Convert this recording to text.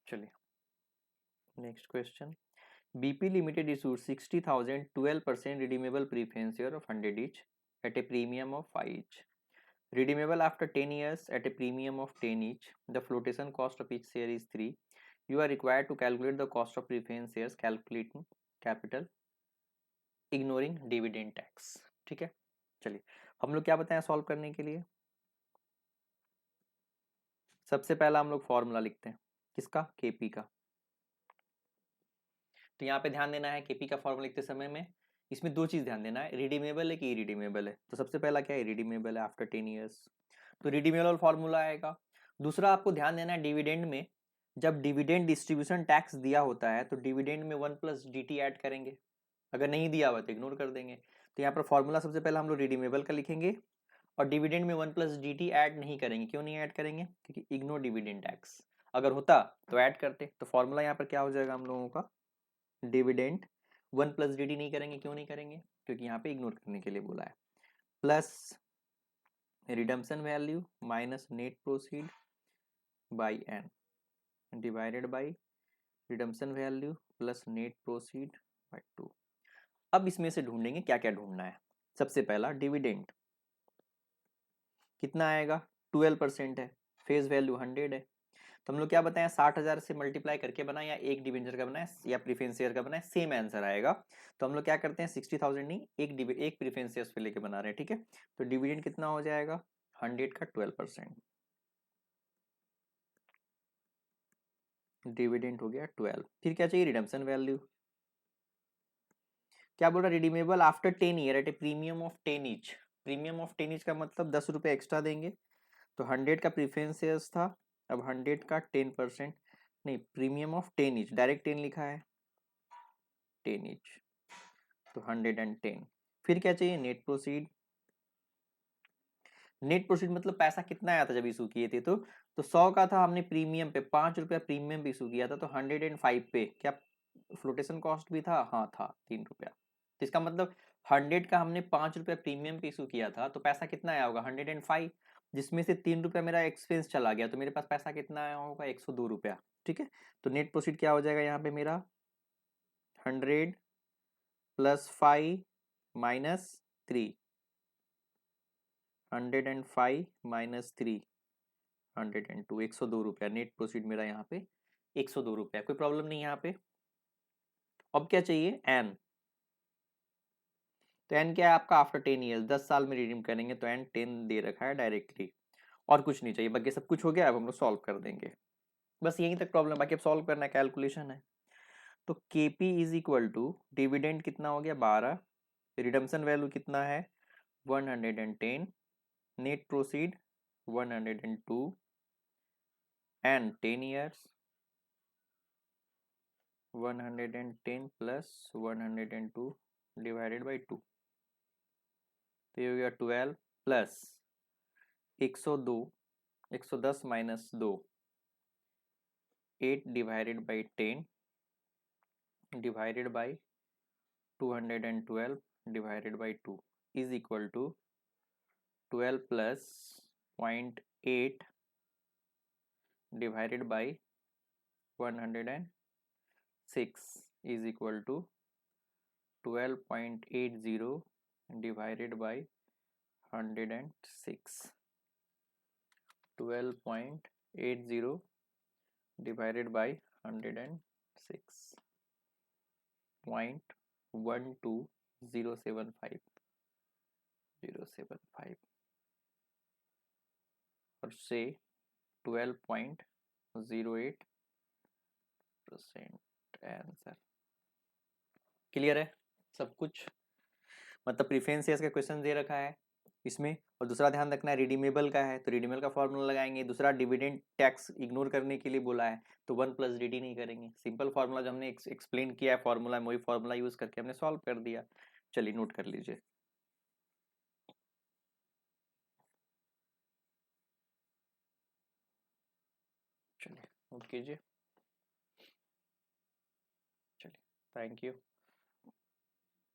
चलिए next question, BP Limited issued 60,000 12% redeemable preference share of 100 each at a premium of 5 each. Redeemable after 10 years at a premium of 10 each. The flotation cost of each share is 3. You are required to calculate the cost of preference shares calculating capital ignoring dividend tax. ठीक है, चलिए हम लोग क्या बताएं solve करने के लिए। सबसे पहला हम लोग फॉर्मूला लिखते हैं, किसका, केपी का। तो यहाँ पे ध्यान देना है केपी का फॉर्मूला लिखते समय में इसमें दो चीज ध्यान देना है, रिडीमेबल है कि इरिडीमेबल है। तो सबसे पहला क्या है, रिडीमेबल है आफ्टर 10 ईयर्स, तो रिडीमेबल फॉर्मूला आएगा। दूसरा आपको ध्यान देना है डिविडेंड में, जब डिविडेंड डिस्ट्रीब्यूशन टैक्स दिया होता है तो डिविडेंड में 1+DT ऐड करेंगे, अगर नहीं दिया हुआ तो इग्नोर कर देंगे। तो यहाँ पर फॉर्मूला सबसे पहला हम लोग रिडीमेबल का लिखेंगे और डिविडेंड में 1+DT ऐड नहीं करेंगे। क्यों नहीं ऐड करेंगे, क्योंकि इग्नोर डिविडेंड टैक्स, अगर होता तो ऐड करते। तो फॉर्मूला यहाँ पर क्या हो जाएगा हम लोगों का, डिविडेंड 1+DT नहीं करेंगे। क्यों नहीं करेंगे, क्योंकि यहाँ पे इग्नोर करने के लिए बोला है, plus redemption value minus net proceed by n divided by redemption value plus net proceed by 2। अब इसमें से ढूंढेंगे क्या क्या ढूंढना है। सबसे पहला डिविडेंड कितना आएगा, 12% है, फेस वैल्यू 100 है। तो हम लोग क्या बताएं, 60,000 से मल्टीप्लाई करके बनाए या एक डिवेंचर का बनाए या प्रीफरेंस शेयर का बनाए, सेम आंसर आएगा। तो हम लोग क्या करते हैं 60,000 नहीं, एक प्रीफरेंस शेयर पे लेके बना रहे हैं, ठीक है। तो डिविडेंड कितना हो जाएगा, 100 का 12%, डिविडेंड हो गया 12। फिर क्या चाहिए, रिडम्पशन वैल्यू, क्या बोल रहा, redeemable after 10 year at a premium of 10 each. Premium of 10 each का मतलब 10 रुपए एक्स्ट्रा देंगे। तो 100 का प्रीफरेंस शेयर्स था, अब 100 का 10%, नहीं प्रीमियम ऑफ 10 ईच, डायरेक्ट 10 लिखा है, 10 ईच, तो 110। फिर क्या चाहिए, नेट प्रोसीड। नेट प्रोसीड मतलब पैसा कितना आया था जब इशू किए थे, तो 100 का था, हमने प्रीमियम पे 5 रुपया प्रीमियम पे इशू किया था, तो 105 पे क्या फ्लोटेशन कॉस्ट भी था, हाँ था 3 रुपया। तो इसका मतलब 100 का हमने 5 रुपया प्रीमियम पे इशू किया था, तो पैसा कितना आया होगा 105, जिसमें से 3 रुपया मेरा एक्सपेंस चला गया, तो मेरे पास पैसा कितना आया होगा 102 रुपया, ठीक है। तो नेट प्रोसीड क्या हो जाएगा यहाँ पे मेरा, 100 प्लस 5 माइनस 3, 105 माइनस 3, 102, 102 रुपया नेट प्रोसीड मेरा यहाँ पे 102 रुपया, कोई प्रॉब्लम नहीं यहाँ पे। अब क्या चाहिए, एन। तो एन क्या है आपका, आफ्टर 10 ईयर्स, 10 साल में रिडीम करेंगे, तो एन 10 दे रखा है डायरेक्टली, और कुछ नहीं चाहिए, बाकी सब कुछ हो गया। अब हम लोग सॉल्व कर देंगे, बस यहीं तक प्रॉब्लम, बाकी अब सॉल्व करना है, कैलकुलेशन है। तो KP is equal to dividend कितना हो गया 12, रिडम्पशन वैल्यू कितना है 110, net proceed 102 and 10 years 110 plus 102 divided by 2, तो ये हो गया 12 plus 102, 110 minus 2, 8 divided by 10 divided by 212 divided by 2 is equal to 12 plus 0.8 divided by 106 is equal to 12.80 divided by 106, 12.80 divided by 106.12075 और से 12.08% आंसर। क्लियर है सब कुछ, मतलब प्रीफरेंस शेयर्स का क्वेश्चन दे रखा है इसमें, और दूसरा ध्यान रखना है रिडीमेबल का है, तो रिडीमेबल का फॉर्मूला लगाएंगे। दूसरा डिविडेंड टैक्स इग्नोर करने के लिए बोला है, तो 1+DT नहीं करेंगे। सिंपल फार्मूला जो हमने एक्सप्लेन किया है फॉर्मूला में, वही फार्मूला यूज करके हमने सॉल्व कर दिया। चलिए नोट कर लीजिए। चलिए नोट कीजिए। चलिए थैंक यू।